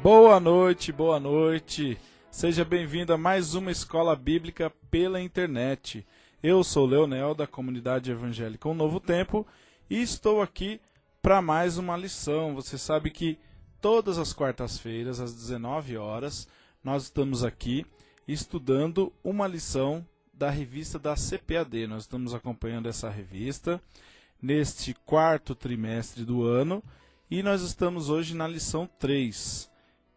Boa noite. Seja bem-vindo a mais uma Escola Bíblica pela internet. Eu sou Leonel, da Comunidade Evangélica Um Novo Tempo, e estou aqui para mais uma lição. Você sabe que todas as quartas-feiras, às 19 horas, nós estamos aqui estudando uma lição da revista da CPAD. Nós estamos acompanhando essa revista neste quarto trimestre do ano e nós estamos hoje na lição 3,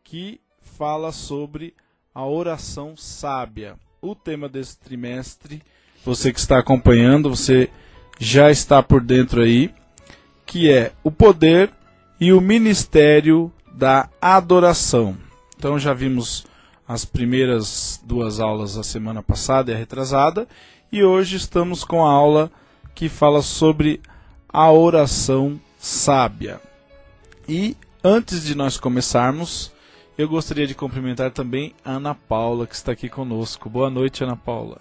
que fala sobre a oração sábia. O tema desse trimestre, você que está acompanhando, você já está por dentro aí, que é o poder e o ministério da adoração. Então já vimos as primeiras duas aulas da semana passada e a retrasada, e hoje estamos com a aula que fala sobre a oração sábia. E antes de nós começarmos, eu gostaria de cumprimentar também a Ana Paula, que está aqui conosco. Boa noite, Ana Paula.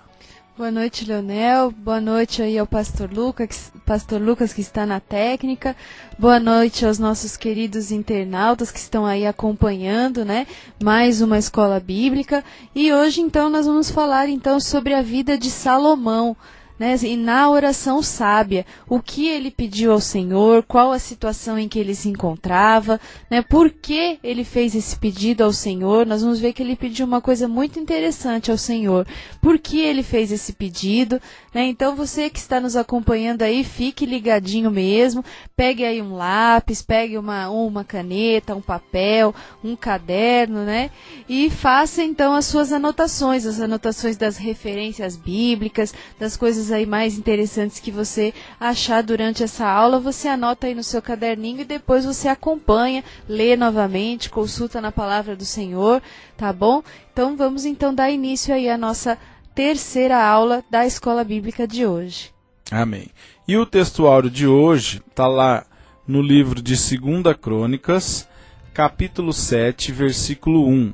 Boa noite, Leonel. Boa noite aí ao Pastor Lucas, que está na técnica. Boa noite aos nossos queridos internautas que estão aí acompanhando, né? Mais uma escola bíblica. E hoje, então, nós vamos falar então sobre a vida de Salomão, né? E na oração sábia, o que ele pediu ao Senhor, qual a situação em que ele se encontrava, né? Por que ele fez esse pedido ao Senhor? Nós vamos ver que ele pediu uma coisa muito interessante ao Senhor. Por que ele fez esse pedido, né? Então você que está nos acompanhando aí, fique ligadinho mesmo, pegue aí um lápis, pegue uma caneta, um papel, um caderno, né? E faça então as suas anotações, as anotações das referências bíblicas, das coisas aí mais interessantes que você achar durante essa aula, você anota aí no seu caderninho e depois você acompanha, lê novamente, consulta na palavra do Senhor, tá bom? Então vamos então dar início aí à nossa terceira aula da Escola Bíblica de hoje. Amém. E o textuário de hoje está lá no livro de 2 Crônicas, capítulo 7, versículo 1.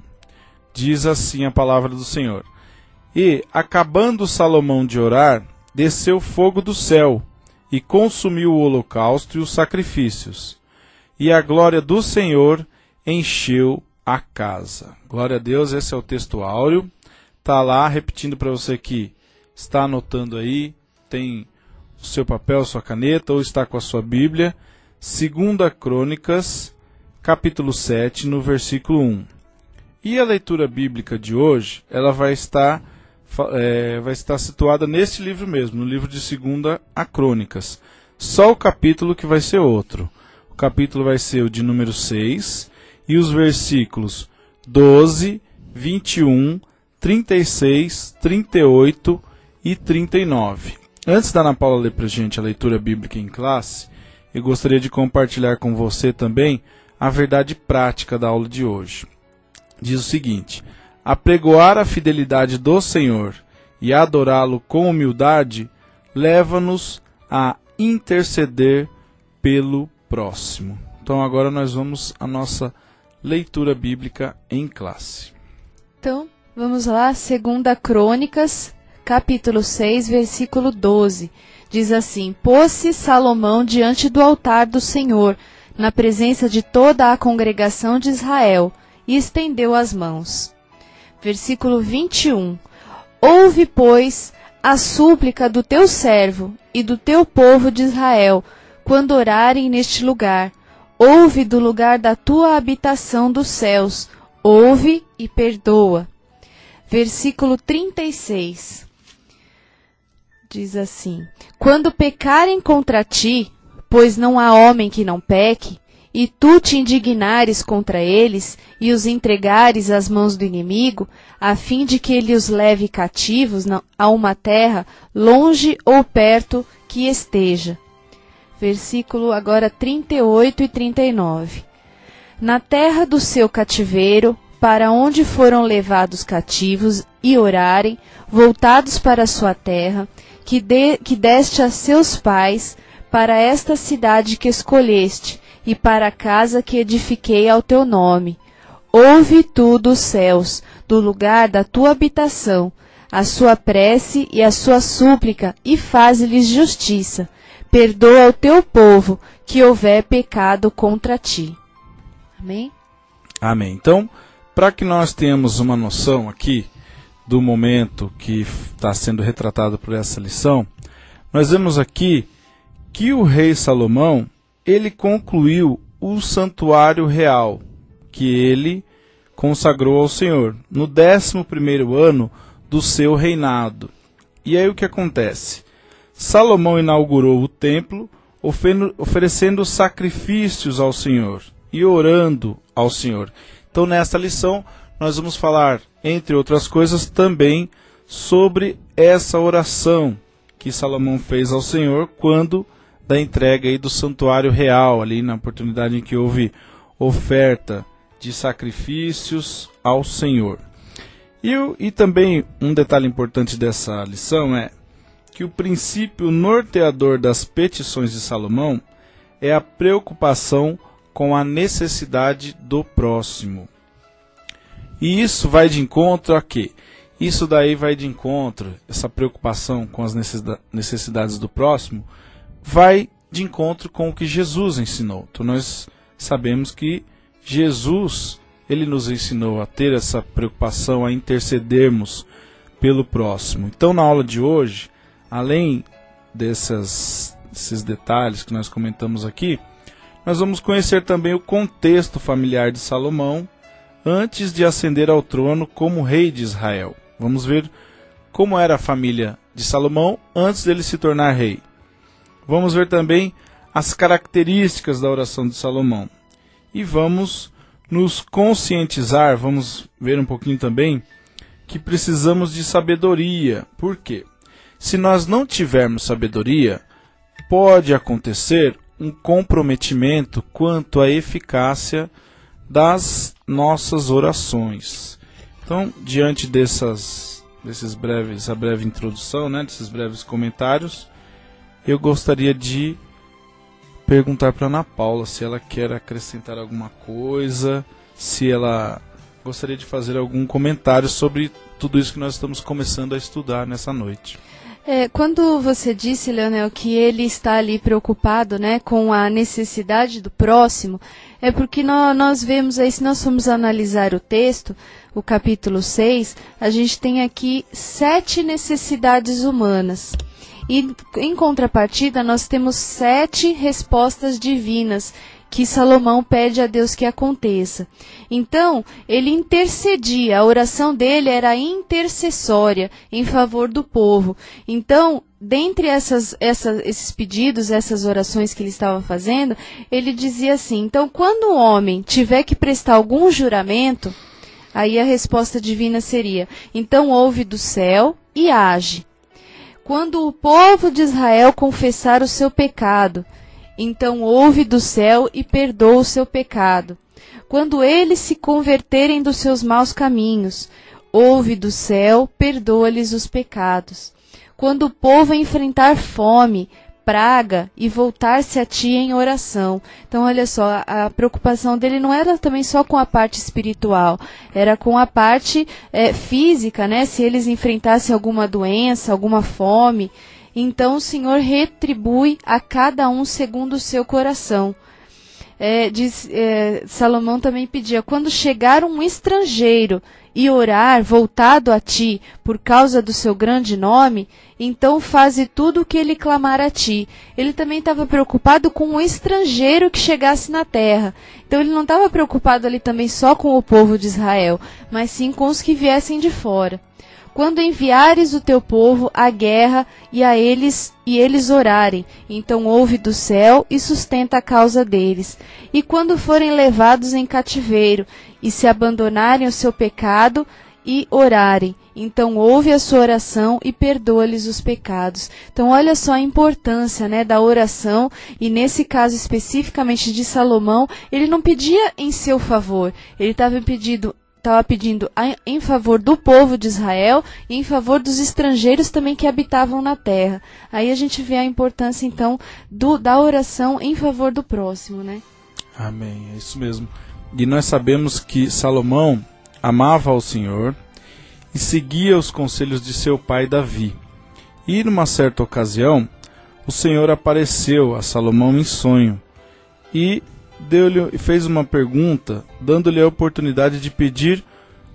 Diz assim a palavra do Senhor: E, acabando Salomão de orar, desceu fogo do céu, e consumiu o holocausto e os sacrifícios. E a glória do Senhor encheu a casa. Glória a Deus, esse é o textuário. Está lá, repetindo para você que está anotando aí, tem o seu papel, sua caneta, ou está com a sua Bíblia. 2 Crônicas, capítulo 7, no versículo 1. E a leitura bíblica de hoje, ela vai estar situada neste livro mesmo, no livro de 2 Crônicas. Só o capítulo que vai ser outro. O capítulo vai ser o de número 6 e os versículos 12, 21, 36, 38 e 39. Antes da Ana Paula ler para a gente a leitura bíblica em classe, eu gostaria de compartilhar com você também a verdade prática da aula de hoje. Diz o seguinte: apregoar a fidelidade do Senhor e adorá-lo com humildade leva-nos a interceder pelo próximo. Então agora nós vamos à nossa leitura bíblica em classe. Então, vamos lá, 2 Crônicas, capítulo 6, versículo 12. Diz assim: Pôs-se Salomão diante do altar do Senhor, na presença de toda a congregação de Israel, e estendeu as mãos. Versículo 21. Ouve, pois, a súplica do teu servo e do teu povo de Israel, quando orarem neste lugar. Ouve do lugar da tua habitação dos céus. Ouve e perdoa. Versículo 36. Diz assim: Quando pecarem contra ti, pois não há homem que não peque, e tu te indignares contra eles, e os entregares às mãos do inimigo, a fim de que ele os leve cativos a uma terra, longe ou perto que esteja. Versículo agora 38 e 39. Na terra do seu cativeiro, para onde foram levados cativos, e orarem, voltados para a sua terra, que deste a seus pais, para esta cidade que escolheste, e para a casa que edifiquei ao teu nome. Ouve tu dos céus, do lugar da tua habitação, a sua prece e a sua súplica, e faze-lhes justiça. Perdoa o teu povo, que houver pecado contra ti. Amém? Amém. Então, para que nós tenhamos uma noção aqui do momento que está sendo retratado por essa lição, nós vemos aqui que o rei Salomão, ele concluiu o santuário real que ele consagrou ao Senhor no 11º ano do seu reinado. E aí o que acontece? Salomão inaugurou o templo, oferecendo sacrifícios ao Senhor e orando ao Senhor. Então, nesta lição, nós vamos falar, entre outras coisas, também sobre essa oração que Salomão fez ao Senhor quando da entrega aí do santuário real, ali na oportunidade em que oferta de sacrifícios ao Senhor. E também um detalhe importante dessa lição é que o princípio norteador das petições de Salomão é a preocupação com a necessidade do próximo. E isso vai de encontro a quê? Isso daí vai de encontro, essa preocupação com as necessidades do próximo, vai de encontro com o que Jesus ensinou. Então nós sabemos que Jesus, ele nos ensinou a ter essa preocupação, a intercedermos pelo próximo. Então na aula de hoje, além desses detalhes que nós comentamos aqui, nós vamos conhecer também o contexto familiar de Salomão antes de ascender ao trono como rei de Israel. Vamos ver como era a família de Salomão antes dele se tornar rei. Vamos ver também as características da oração de Salomão. E vamos nos conscientizar, vamos ver um pouquinho também, que precisamos de sabedoria. Por quê? Se nós não tivermos sabedoria, pode acontecer um comprometimento quanto à eficácia das nossas orações. Então, diante dessa breve introdução, desses breves comentários, eu gostaria de perguntar para Ana Paula se ela quer acrescentar alguma coisa, se ela gostaria de fazer algum comentário sobre tudo isso que nós estamos começando a estudar nessa noite. Quando você disse, Leonel, que ele está ali preocupado, com a necessidade do próximo, é porque nós vemos aí, se nós formos analisar o texto, o capítulo 6, a gente tem aqui 7 necessidades humanas. E, em contrapartida, nós temos 7 respostas divinas que Salomão pede a Deus que aconteça. Então, ele intercedia, a oração dele era intercessória em favor do povo. Então, dentre esses pedidos, essas orações que ele estava fazendo, ele dizia assim: então, quando o homem tiver que prestar algum juramento, aí a resposta divina seria: então ouve do céu e age. Quando o povo de Israel confessar o seu pecado, então ouve do céu e perdoa o seu pecado. Quando eles se converterem dos seus maus caminhos, ouve do céu, perdoa-lhes os pecados. Quando o povo enfrentar fome, praga e voltar-se a ti em oração. Então, olha só, a preocupação dele não era também só com a parte espiritual, era com a parte física, se eles enfrentassem alguma doença, alguma fome. Então o Senhor retribui a cada um segundo o seu coração. Salomão também pedia: quando chegar um estrangeiro e orar voltado a ti por causa do seu grande nome, então faze tudo o que ele clamar a ti. Ele também estava preocupado com o estrangeiro que chegasse na terra. Então ele não estava preocupado ali também só com o povo de Israel, mas sim com os que viessem de fora. Quando enviares o teu povo à guerra e eles orarem, então ouve do céu e sustenta a causa deles. E quando forem levados em cativeiro e se abandonarem ao seu pecado e orarem, então ouve a sua oração e perdoa-lhes os pecados. Então olha só a importância da oração, e nesse caso especificamente de Salomão, ele não pedia em seu favor, ele estava pedindo em favor do povo de Israel e em favor dos estrangeiros também que habitavam na terra. Aí a gente vê a importância, então, da oração em favor do próximo, Amém, é isso mesmo. E nós sabemos que Salomão amava ao Senhor e seguia os conselhos de seu pai Davi. E numa certa ocasião, o Senhor apareceu a Salomão em sonho e fez uma pergunta, dando-lhe a oportunidade de pedir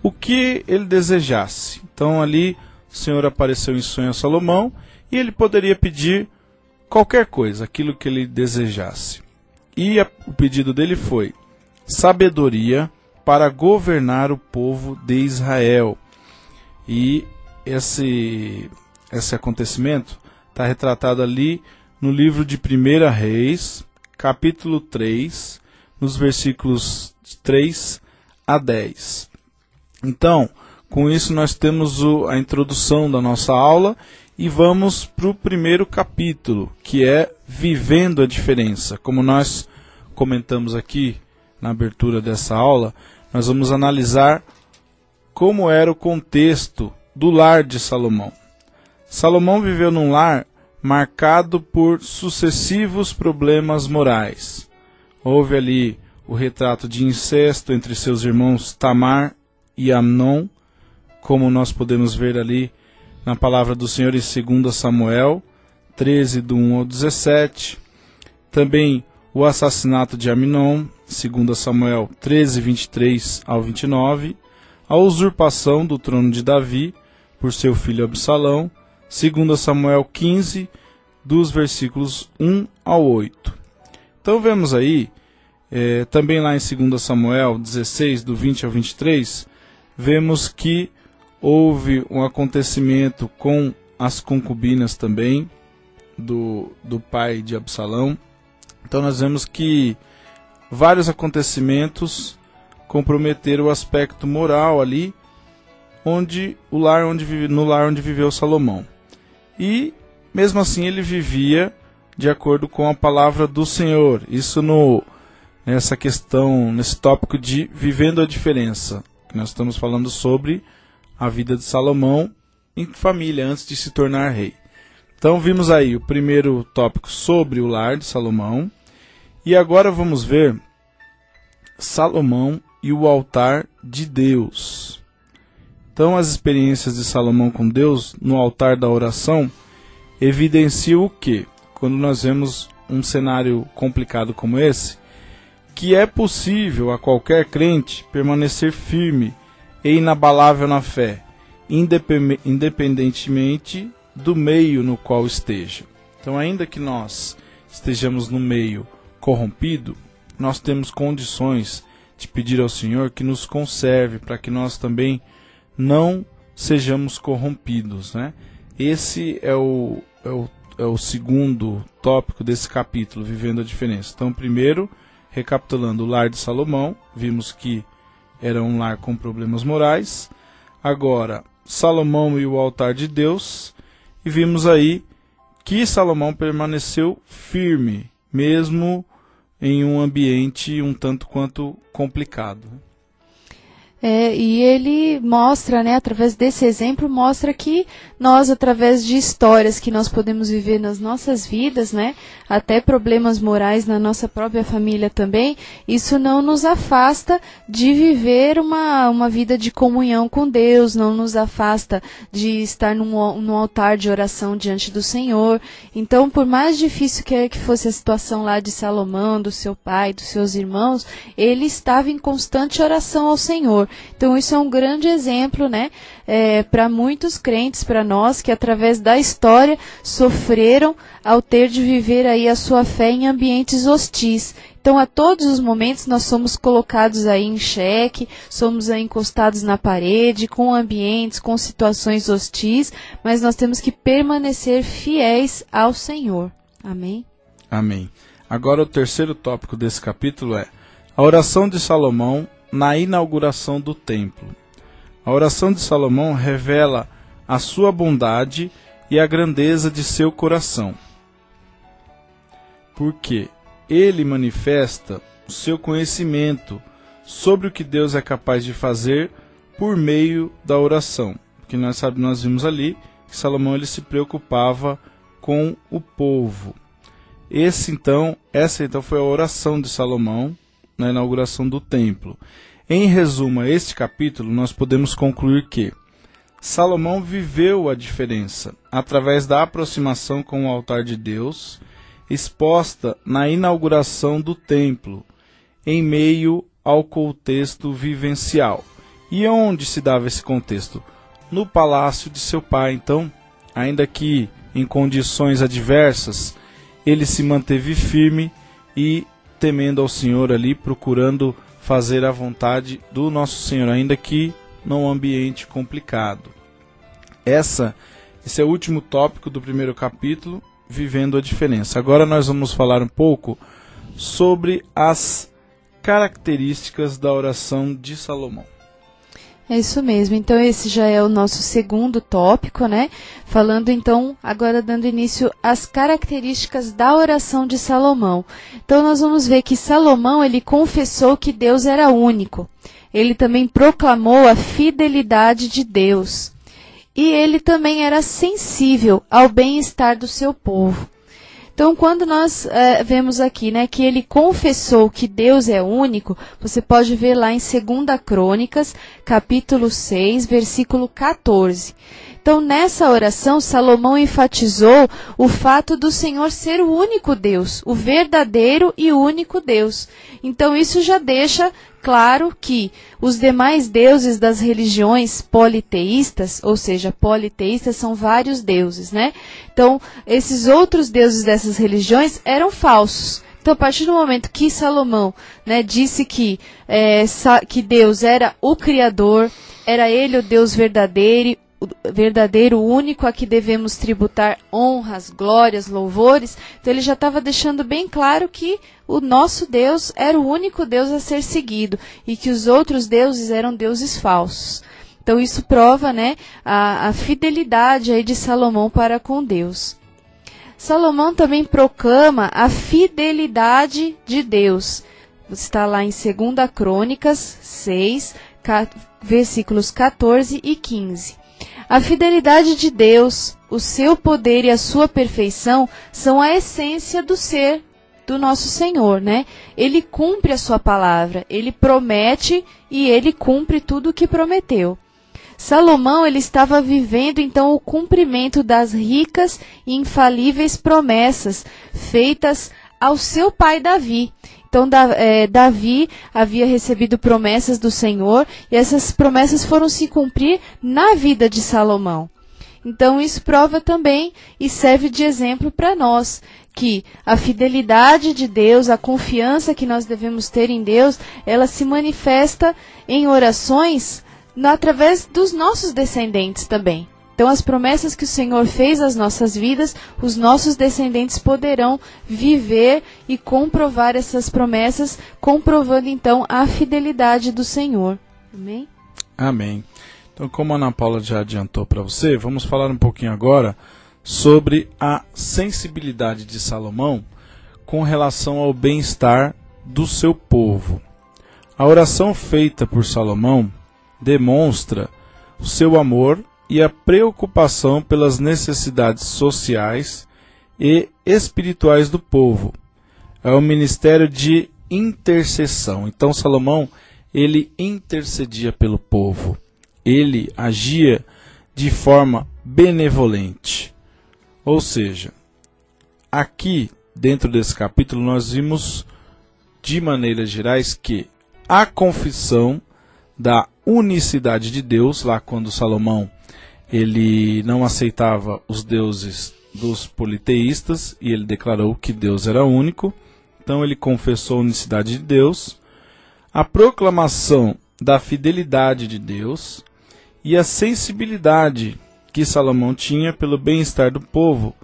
o que ele desejasse. Então ali o Senhor apareceu em sonho a Salomão e ele poderia pedir qualquer coisa, aquilo que ele desejasse. E o pedido dele foi sabedoria para governar o povo de Israel. E esse acontecimento está retratado ali no livro de 1 Reis, capítulo 3, nos versículos 3 a 10. Então, com isso nós temos a introdução da nossa aula e vamos para o primeiro capítulo, que é Vivendo a Diferença. Como nós comentamos aqui na abertura dessa aula, nós vamos analisar como era o contexto do lar de Salomão. Salomão viveu num lar marcado por sucessivos problemas morais. Houve ali o retrato de incesto entre seus irmãos Tamar e Amnon, como nós podemos ver ali na palavra do Senhor em 2 Samuel 13, do 1 ao 17. Também o assassinato de Amnon, 2 Samuel 13, 23 ao 29. A usurpação do trono de Davi por seu filho Absalão, 2 Samuel 15, dos versículos 1 ao 8. Então vemos aí, também lá em 2 Samuel 16, do 20 ao 23, vemos que houve um acontecimento com as concubinas também do pai de Absalão. Então nós vemos que vários acontecimentos comprometeram o aspecto moral ali, no lar onde viveu Salomão. E mesmo assim ele vivia de acordo com a palavra do Senhor. Isso nessa questão, nesse tópico de vivendo a diferença. Nós estamos falando sobre a vida de Salomão em família antes de se tornar rei. Então vimos aí o primeiro tópico sobre o lar de Salomão. E agora vamos ver Salomão e o altar de Deus. Então as experiências de Salomão com Deus no altar da oração evidenciam o quê? Quando nós vemos um cenário complicado como esse, que é possível a qualquer crente permanecer firme e inabalável na fé, independentemente do meio no qual esteja. Então, ainda que nós estejamos no meio corrompido, nós temos condições de pedir ao Senhor que nos conserve, para que nós também não sejamos corrompidos, né? Esse é o segundo tópico desse capítulo, Vivendo a Diferença. Então, primeiro, recapitulando o lar de Salomão, vimos que era um lar com problemas morais. Agora, Salomão e o altar de Deus. E vimos aí que Salomão permaneceu firme, mesmo em um ambiente um tanto quanto complicado. E ele mostra, através desse exemplo, mostra que nós, através de histórias que nós podemos viver nas nossas vidas, até problemas morais na nossa própria família também, isso não nos afasta de viver uma vida de comunhão com Deus, não nos afasta de estar num altar de oração diante do Senhor. Então, por mais difícil que fosse a situação lá de Salomão, do seu pai, dos seus irmãos, ele estava em constante oração ao Senhor. Então isso é um grande exemplo, para muitos crentes, para nós, que através da história sofreram ao ter de viver aí a sua fé em ambientes hostis. Então a todos os momentos nós somos colocados aí em xeque, somos aí encostados na parede, com ambientes, com situações hostis, mas nós temos que permanecer fiéis ao Senhor. Amém? Amém. Agora o terceiro tópico desse capítulo é a oração de Salomão na inauguração do templo. A oração de Salomão revela a sua bondade e a grandeza de seu coração, porque ele manifesta o seu conhecimento sobre o que Deus é capaz de fazer por meio da oração. Porque nós vimos ali que Salomão ele se preocupava com o povo. Essa então foi a oração de Salomão na inauguração do templo. Em resumo a este capítulo, nós podemos concluir que Salomão viveu a diferença através da aproximação com o altar de Deus, exposta na inauguração do templo, em meio ao contexto vivencial. E onde se dava esse contexto? No palácio de seu pai. Então, ainda que em condições adversas, ele se manteve firme e temendo ao Senhor ali, procurando fazer a vontade do nosso Senhor, ainda que num ambiente complicado. Esse é o último tópico do primeiro capítulo, vivendo a diferença. Agora nós vamos falar um pouco sobre as características da oração de Salomão. É isso mesmo, então esse já é o nosso segundo tópico, né? Falando então, agora dando início às características da oração de Salomão. Então nós vamos ver que Salomão, ele confessou que Deus era único. Ele também proclamou a fidelidade de Deus. E ele também era sensível ao bem-estar do seu povo. Então, quando nós vemos aqui, né, que ele confessou que Deus é único, você pode ver lá em 2 Crônicas, capítulo 6, versículo 14. Então, nessa oração, Salomão enfatizou o fato do Senhor ser o único Deus, o verdadeiro e único Deus. Então, isso já deixa claro que os demais deuses das religiões politeístas, ou seja, politeístas são vários deuses, né? Então, esses outros deuses dessas religiões eram falsos. Então, a partir do momento que Salomão, né, disse que Deus era o Criador, era Ele o Deus verdadeiro, único a que devemos tributar honras, glórias, louvores, então ele já estava deixando bem claro que o nosso Deus era o único Deus a ser seguido e que os outros deuses eram deuses falsos. Então isso prova, né, a fidelidade aí de Salomão para com Deus. Salomão também proclama a fidelidade de Deus. Está lá em 2 Crônicas 6, versículos 14 e 15. A fidelidade de Deus, o seu poder e a sua perfeição são a essência do ser do nosso Senhor, né? Ele cumpre a sua palavra, ele promete e ele cumpre tudo o que prometeu. Salomão, ele estava vivendo então o cumprimento das ricas e infalíveis promessas feitas ao seu pai Davi. Então, Davi havia recebido promessas do Senhor e essas promessas foram se cumprir na vida de Salomão. Então, isso prova também e serve de exemplo para nós, que a fidelidade de Deus, a confiança que nós devemos ter em Deus, ela se manifesta em orações através dos nossos descendentes também. Então, as promessas que o Senhor fez às nossas vidas, os nossos descendentes poderão viver e comprovar essas promessas, comprovando, então, a fidelidade do Senhor. Amém? Amém. Então, como a Ana Paula já adiantou para você, vamos falar um pouquinho agora sobre a sensibilidade de Salomão com relação ao bem-estar do seu povo. A oração feita por Salomão demonstra o seu amor e a preocupação pelas necessidades sociais e espirituais do povo. É um ministério de intercessão. Então Salomão, ele intercedia pelo povo. Ele agia de forma benevolente. Ou seja, aqui dentro desse capítulo nós vimos de maneiras gerais que a confissão da unicidade de Deus, lá quando Salomão ele não aceitava os deuses dos politeístas e ele declarou que Deus era único, então ele confessou a unicidade de Deus, a proclamação da fidelidade de Deus e a sensibilidade que Salomão tinha pelo bem-estar do povo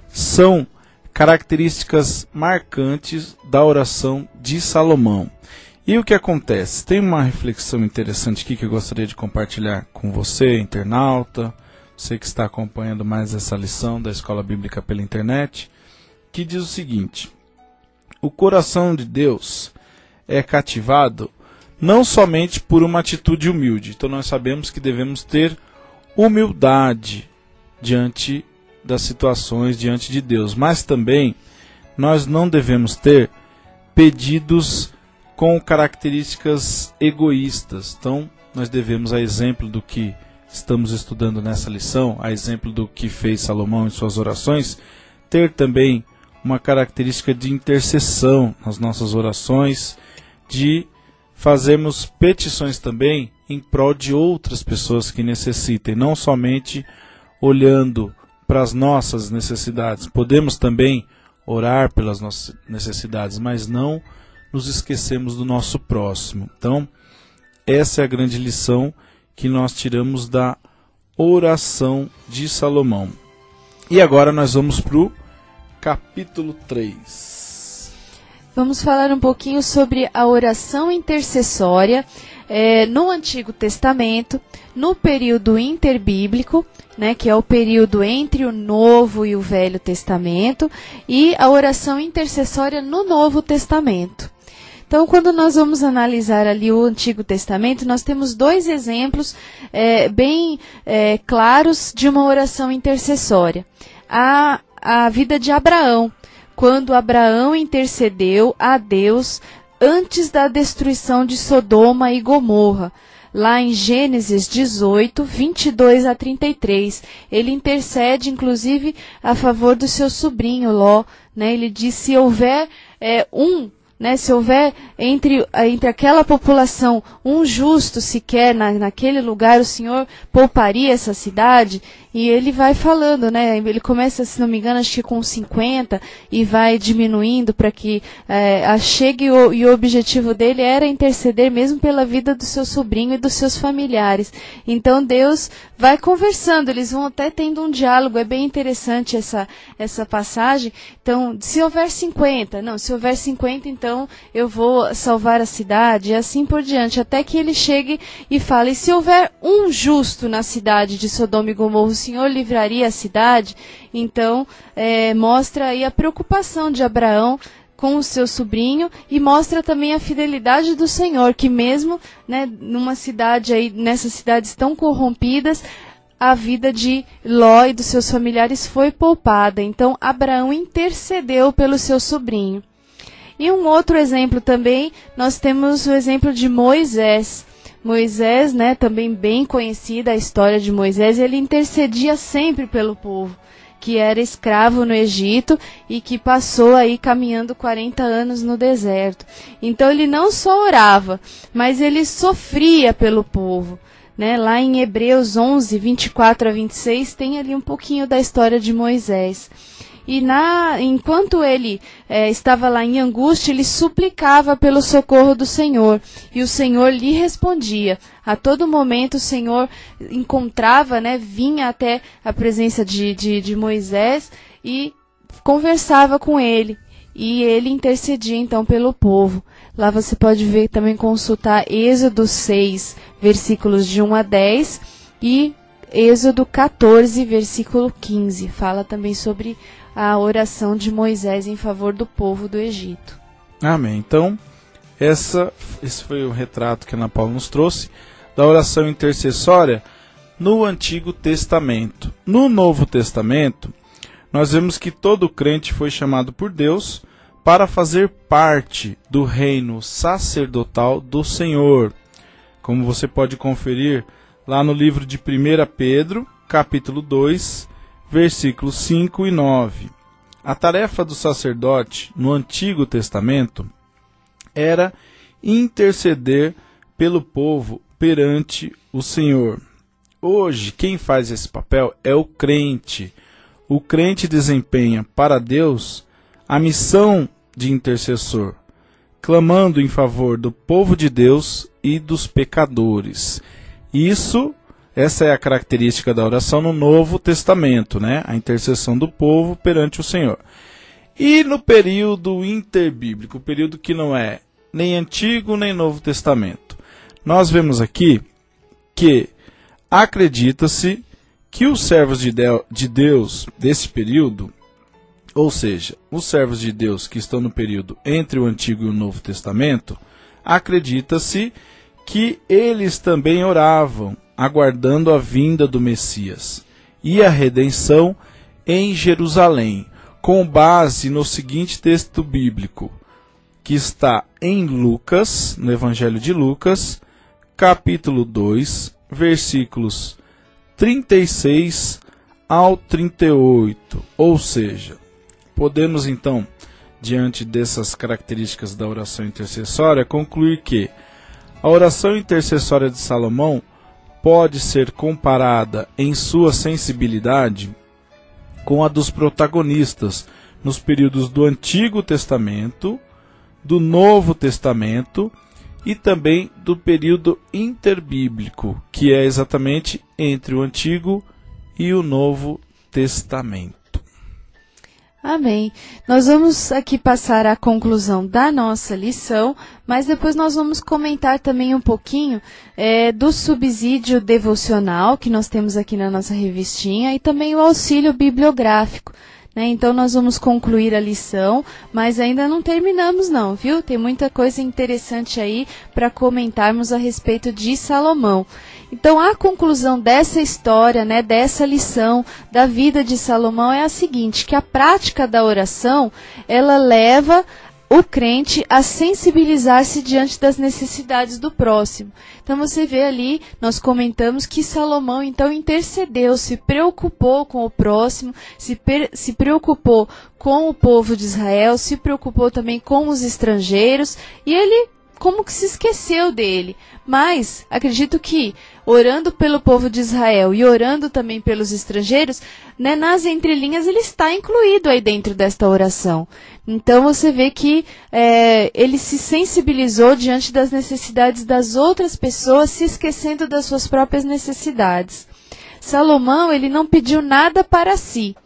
são características marcantes da oração de Salomão. E o que acontece? Tem uma reflexão interessante aqui que eu gostaria de compartilhar com você, internauta, você que está acompanhando mais essa lição da Escola Bíblica pela internet, que diz o seguinte: o coração de Deus é cativado não somente por uma atitude humilde. Então nós sabemos que devemos ter humildade diante das situações, diante de Deus, mas também nós não devemos ter pedidos com características egoístas. Então, nós devemos, a exemplo do que estamos estudando nessa lição, a exemplo do que fez Salomão em suas orações, ter também uma característica de intercessão nas nossas orações, de fazermos petições também em prol de outras pessoas que necessitem, não somente olhando para as nossas necessidades. Podemos também orar pelas nossas necessidades, mas não nos esquecemos do nosso próximo. Então, essa é a grande lição que nós tiramos da oração de Salomão. E agora nós vamos para o capítulo 3. Vamos falar um pouquinho sobre a oração intercessória no Antigo Testamento, no período interbíblico, né, que é o período entre o Novo e o Velho Testamento, e a oração intercessória no Novo Testamento. Então, quando nós vamos analisar ali o Antigo Testamento, nós temos dois exemplos bem claros de uma oração intercessória. A vida de Abraão, quando Abraão intercedeu a Deus antes da destruição de Sodoma e Gomorra. Lá em Gênesis 18, 22 a 33, ele intercede, inclusive, a favor do seu sobrinho Ló, né? Ele diz, se houver se houver entre aquela população um justo sequer naquele lugar, o Senhor pouparia essa cidade. E ele vai falando, né? Ele começa, se não me engano, acho que com 50 e vai diminuindo para que chegue e o objetivo dele era interceder mesmo pela vida do seu sobrinho e dos seus familiares. Então Deus vai conversando, eles vão até tendo um diálogo, é bem interessante essa passagem. Então, se houver 50, então eu vou salvar a cidade, e assim por diante, até que ele chegue e fale, e se houver um justo na cidade de Sodoma e Gomorra, o Senhor livraria a cidade? Então, mostra aí a preocupação de Abraão com o seu sobrinho e mostra também a fidelidade do Senhor, que mesmo, né, nessas cidades tão corrompidas, a vida de Ló e dos seus familiares foi poupada. Então, Abraão intercedeu pelo seu sobrinho. E um outro exemplo também, nós temos o exemplo de Moisés. Moisés, né, também bem conhecida a história de Moisés, ele intercedia sempre pelo povo, que era escravo no Egito e que passou aí caminhando 40 anos no deserto. Então ele não só orava, mas ele sofria pelo povo. Né? Lá em Hebreus 11, 24 a 26, tem ali um pouquinho da história de Moisés. E enquanto ele estava lá em angústia, ele suplicava pelo socorro do Senhor. E o Senhor lhe respondia. A todo momento o Senhor encontrava, né, vinha até a presença de Moisés e conversava com ele. E ele intercedia então pelo povo. Lá você pode ver também, consultar Êxodo 6, versículos de 1 a 10 e Êxodo 14, versículo 15. Fala também sobre a oração de Moisés em favor do povo do Egito. Amém. Então, esse foi o retrato que a Ana Paula nos trouxe da oração intercessória no Antigo Testamento. No Novo Testamento, nós vemos que todo crente foi chamado por Deus para fazer parte do reino sacerdotal do Senhor. Como você pode conferir lá no livro de 1 Pedro, capítulo 2, versículos 5 e 9. A tarefa do sacerdote no Antigo Testamento era interceder pelo povo perante o Senhor. Hoje, quem faz esse papel é o crente. O crente desempenha para Deus a missão de intercessor, clamando em favor do povo de Deus e dos pecadores. Essa é a característica da oração no Novo Testamento, né? A intercessão do povo perante o Senhor. E no período interbíblico, o período que não é nem Antigo nem Novo Testamento, nós vemos aqui que acredita-se que os servos de Deus desse período, ou seja, os servos de Deus que estão no período entre o Antigo e o Novo Testamento, acredita-se que eles também oravam, aguardando a vinda do Messias e a redenção em Jerusalém, com base no seguinte texto bíblico, que está em Lucas, no Evangelho de Lucas, capítulo 2, versículos 36 ao 38. Ou seja, podemos então diante dessas características da oração intercessória, concluir que a oração intercessória de Salomão pode ser comparada em sua sensibilidade com a dos protagonistas nos períodos do Antigo Testamento, do Novo Testamento e também do período interbíblico, que é exatamente entre o Antigo e o Novo Testamento. Amém. Nós vamos aqui passar a conclusão da nossa lição, mas depois nós vamos comentar também um pouquinho do subsídio devocional que nós temos aqui na nossa revistinha e também o auxílio bibliográfico. Então nós vamos concluir a lição, mas ainda não terminamos não, viu? Tem muita coisa interessante aí para comentarmos a respeito de Salomão. Então a conclusão dessa história, dessa lição da vida de Salomão é a seguinte, que a prática da oração, ela leva o crente a sensibilizar-se diante das necessidades do próximo. Então você vê ali, nós comentamos que Salomão então intercedeu, se preocupou com o próximo, se preocupou com o povo de Israel, se preocupou também com os estrangeiros, e ele como que se esqueceu dele. Mas acredito que orando pelo povo de Israel e orando também pelos estrangeiros, nas entrelinhas ele está incluído aí dentro desta oração. Então você vê que ele se sensibilizou diante das necessidades das outras pessoas, se esquecendo das suas próprias necessidades. Salomão, ele não pediu nada para si,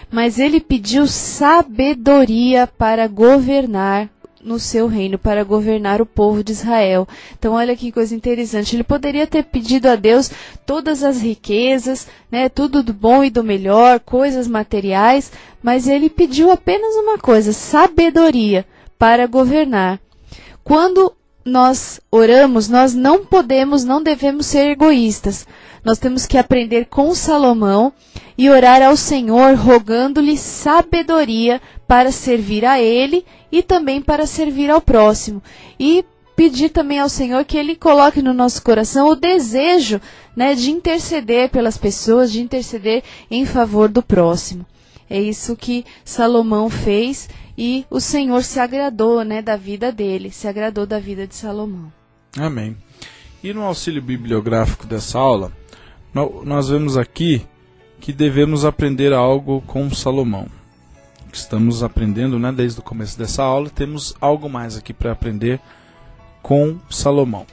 mas ele pediu sabedoria para governar no seu reino, para governar o povo de Israel. Então olha que coisa interessante, ele poderia ter pedido a Deus todas as riquezas, tudo do bom e do melhor, coisas materiais, mas ele pediu apenas uma coisa, sabedoria para governar. Quando nós oramos, nós não devemos ser egoístas. Nós temos que aprender com Salomão e orar ao Senhor, rogando-lhe sabedoria para servir a Ele e também para servir ao próximo. E pedir também ao Senhor que Ele coloque no nosso coração o desejo, de interceder pelas pessoas, de interceder em favor do próximo. É isso que Salomão fez e o Senhor se agradou, da vida dele, se agradou da vida de Salomão. Amém. E no auxílio bibliográfico dessa aula, nós vemos aqui que devemos aprender algo com Salomão. Estamos aprendendo, desde o começo dessa aula, temos algo mais aqui para aprender com Salomão.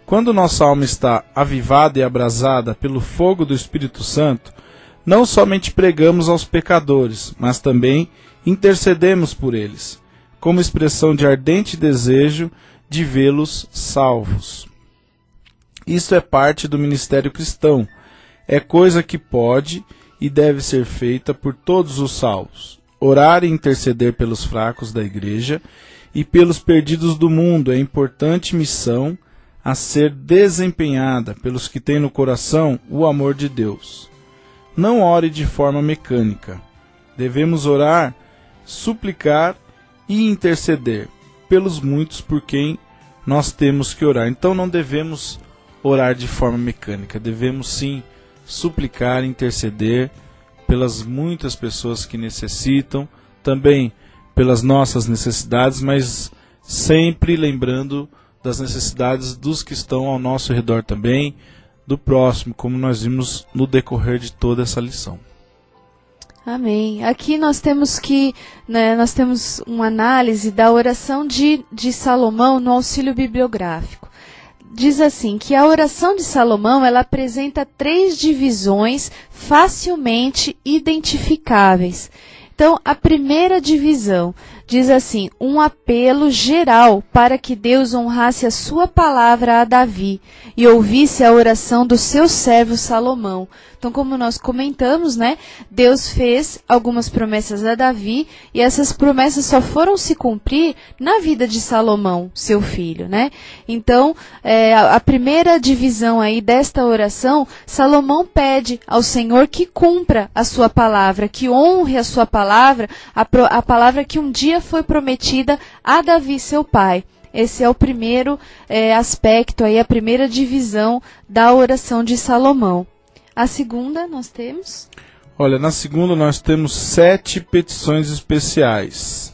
Quando nossa alma está avivada e abrasada pelo fogo do Espírito Santo, não somente pregamos aos pecadores, mas também intercedemos por eles, como expressão de ardente desejo de vê-los salvos. Isso é parte do ministério cristão, é coisa que pode e deve ser feita por todos os salvos. Orar e interceder pelos fracos da igreja e pelos perdidos do mundo é importante missão a ser desempenhada pelos que têm no coração o amor de Deus. Não ore de forma mecânica. Devemos orar, suplicar e interceder pelos muitos por quem nós temos que orar. Então não devemos orar de forma mecânica. Devemos sim suplicar, interceder pelas muitas pessoas que necessitam, também pelas nossas necessidades, mas sempre lembrando das necessidades dos que estão ao nosso redor também, do próximo, como nós vimos no decorrer de toda essa lição. Amém. Aqui nós temos nós temos uma análise da oração de Salomão no auxílio bibliográfico. Diz assim, que a oração de Salomão, ela apresenta 3 divisões facilmente identificáveis. Então, a primeira divisão diz assim, um apelo geral para que Deus honrasse a sua palavra a Davi e ouvisse a oração do seu servo Salomão. Então, como nós comentamos, Deus fez algumas promessas a Davi e essas promessas só foram se cumprir na vida de Salomão, seu filho, Então, a primeira divisão aí desta oração, Salomão pede ao Senhor que cumpra a sua palavra, que honre a sua palavra, a palavra que um dia foi prometida a Davi, seu pai. Esse é o primeiro aspecto, aí, a primeira divisão da oração de Salomão. A segunda nós temos? Olha, na segunda nós temos 7 petições especiais.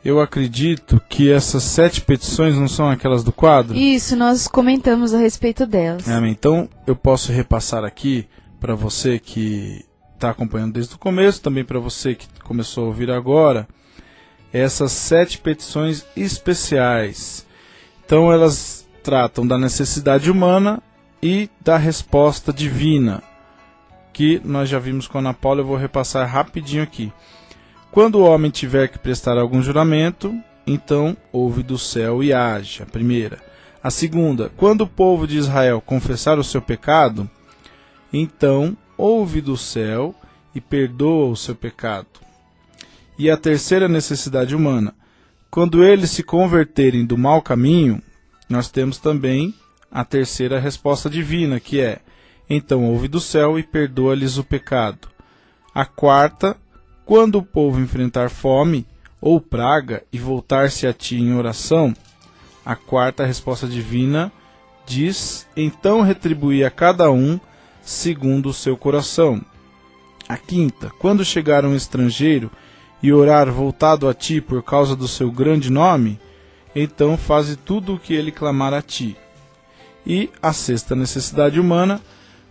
Eu acredito que essas 7 petições não são aquelas do quadro? Isso, nós comentamos a respeito delas. Amém. Então, eu posso repassar aqui para você que está acompanhando desde o começo, também para você que começou a ouvir agora, essas 7 petições especiais. Então, elas tratam da necessidade humana e da resposta divina, que nós já vimos com a Ana Paula. Eu vou repassar rapidinho aqui. Quando o homem tiver que prestar algum juramento, então ouve do céu e age. A primeira. A segunda, quando o povo de Israel confessar o seu pecado, então ouve do céu e perdoa o seu pecado. E a terceira necessidade humana, quando eles se converterem do mau caminho, nós temos também a terceira resposta divina, que é, então ouve do céu e perdoa-lhes o pecado. A quarta, quando o povo enfrentar fome ou praga e voltar-se a ti em oração, a quarta resposta divina diz, então retribuir a cada um segundo o seu coração. A quinta, quando chegar um estrangeiro e orar voltado a ti por causa do seu grande nome, então faze tudo o que ele clamar a ti. E a sexta necessidade humana,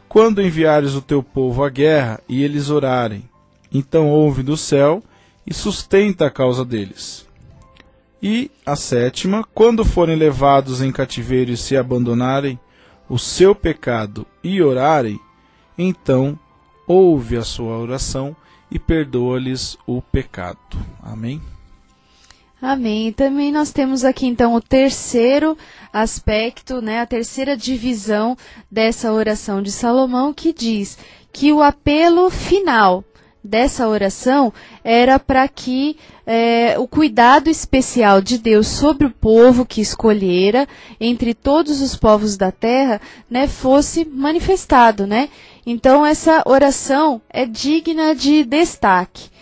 quando enviares o teu povo à guerra e eles orarem, então ouve do céu e sustenta a causa deles. E a sétima, quando forem levados em cativeiro e se abandonarem o seu pecado e orarem, então ouve a sua oração e perdoa-lhes o pecado. Amém? Amém. Também nós temos aqui então o terceiro aspecto, né, a terceira divisão dessa oração de Salomão, que diz que o apelo final dessa oração era para que o cuidado especial de Deus sobre o povo que escolhera entre todos os povos da terra, né, fosse manifestado, né? Então essa oração é digna de destaque.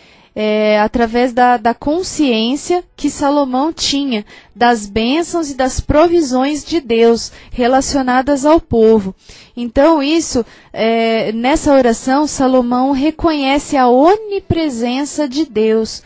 Através da consciência que Salomão tinha das bênçãos e das provisões de Deus relacionadas ao povo. Então isso, nessa oração, Salomão reconhece a onipresença de Deus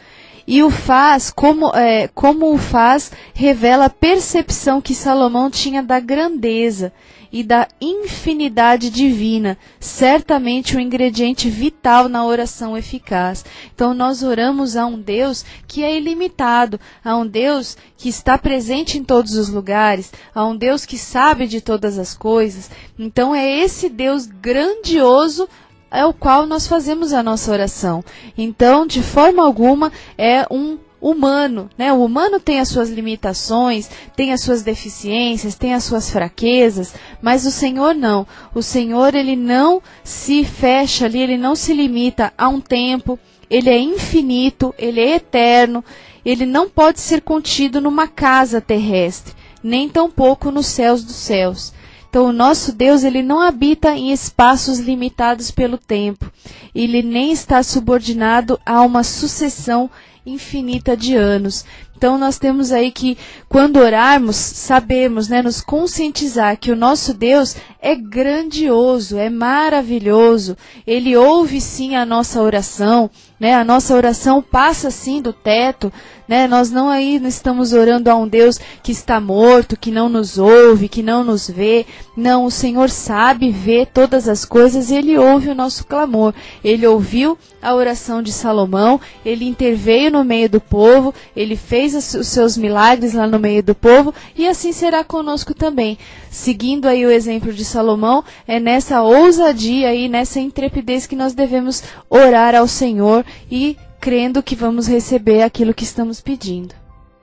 e o faz, como o faz, revela a percepção que Salomão tinha da grandeza e da infinidade divina, certamente um ingrediente vital na oração eficaz. Então nós oramos a um Deus que é ilimitado, a um Deus que está presente em todos os lugares, a um Deus que sabe de todas as coisas. Então é esse Deus grandioso ao qual nós fazemos a nossa oração. Então, de forma alguma, é um humano, né? O humano tem as suas limitações, tem as suas deficiências, tem as suas fraquezas, mas o Senhor não. O Senhor, ele não se fecha ali, ele não se limita a um tempo, ele é infinito, ele é eterno, ele não pode ser contido numa casa terrestre, nem tampouco nos céus dos céus. Então, o nosso Deus, ele não habita em espaços limitados pelo tempo, ele nem está subordinado a uma sucessão infinita de anos. Então nós temos aí que, quando orarmos, sabemos, né, nos conscientizar que o nosso Deus é grandioso, é maravilhoso, ele ouve sim a nossa oração, né, a nossa oração passa sim do teto, né, nós não estamos orando a um Deus que está morto, que não nos ouve, que não nos vê. Não, o Senhor sabe, vê todas as coisas e ele ouve o nosso clamor. Ele ouviu a oração de Salomão, ele interveio no meio do povo, ele fez os seus milagres lá no meio do povo e assim será conosco também. Seguindo aí o exemplo de Salomão, é nessa ousadia e nessa intrepidez que nós devemos orar ao Senhor e crendo que vamos receber aquilo que estamos pedindo.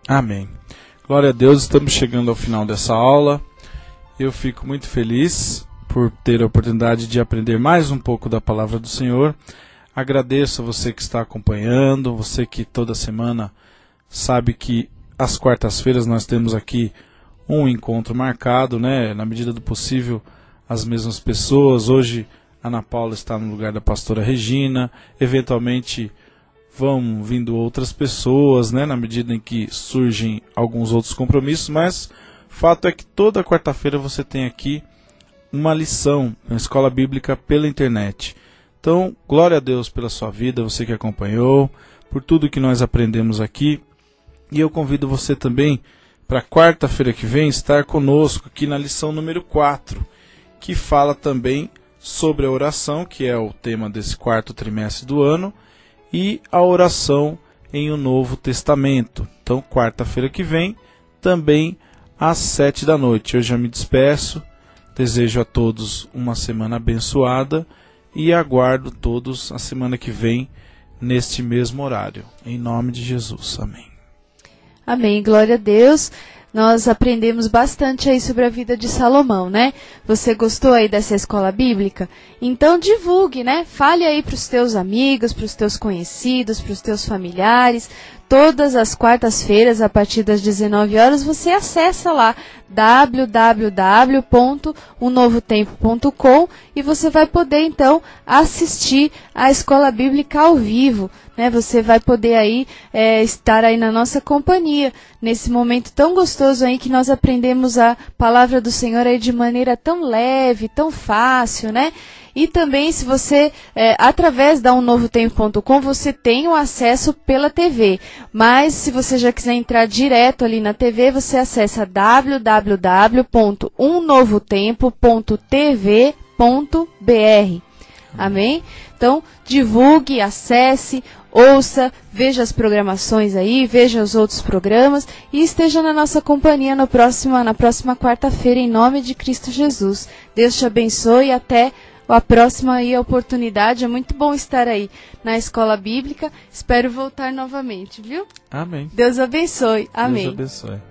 Amém. Glória a Deus, estamos chegando ao final dessa aula. Eu fico muito feliz por ter a oportunidade de aprender mais um pouco da palavra do Senhor. Agradeço a você que está acompanhando, você que toda semana sabe que às quartas-feiras nós temos aqui um encontro marcado, né? Na medida do possível, as mesmas pessoas. Hoje a Ana Paula está no lugar da pastora Regina, eventualmente vão vindo outras pessoas, né, na medida em que surgem alguns outros compromissos, mas fato é que toda quarta-feira você tem aqui uma lição na Escola Bíblica pela internet. Então, glória a Deus pela sua vida, você que acompanhou, por tudo que nós aprendemos aqui. E eu convido você também para quarta-feira que vem estar conosco aqui na lição número 4, que fala também sobre a oração, que é o tema desse quarto trimestre do ano, e a oração em o Novo Testamento. Então, quarta-feira que vem, também às 7 da noite. Eu já me despeço, desejo a todos uma semana abençoada e aguardo todos a semana que vem, neste mesmo horário. Em nome de Jesus. Amém. Amém. Glória a Deus. Nós aprendemos bastante aí sobre a vida de Salomão, né? Você gostou aí dessa escola bíblica? Então divulgue, né? Fale aí para os teus amigos, para os teus conhecidos, para os teus familiares. Todas as quartas-feiras, a partir das 19 horas, você acessa lá www.unovotempo.com e você vai poder, então, assistir a escola bíblica ao vivo, né? Você vai poder aí estar aí na nossa companhia, nesse momento tão gostoso aí que nós aprendemos a palavra do Senhor aí de maneira tão leve, tão fácil, né? E também, se você, através da unovotempo.com, você tem o acesso pela TV. Mas, se você já quiser entrar direto ali na TV, você acessa www.unovotempo.tv.br. Amém? Então, divulgue, acesse, ouça, veja as programações aí, veja os outros programas e esteja na nossa companhia na próxima quarta-feira, em nome de Cristo Jesus. Deus te abençoe e até a próxima aí oportunidade. É muito bom estar aí na escola bíblica. Espero voltar novamente, viu? Amém. Deus abençoe. Amém. Deus abençoe.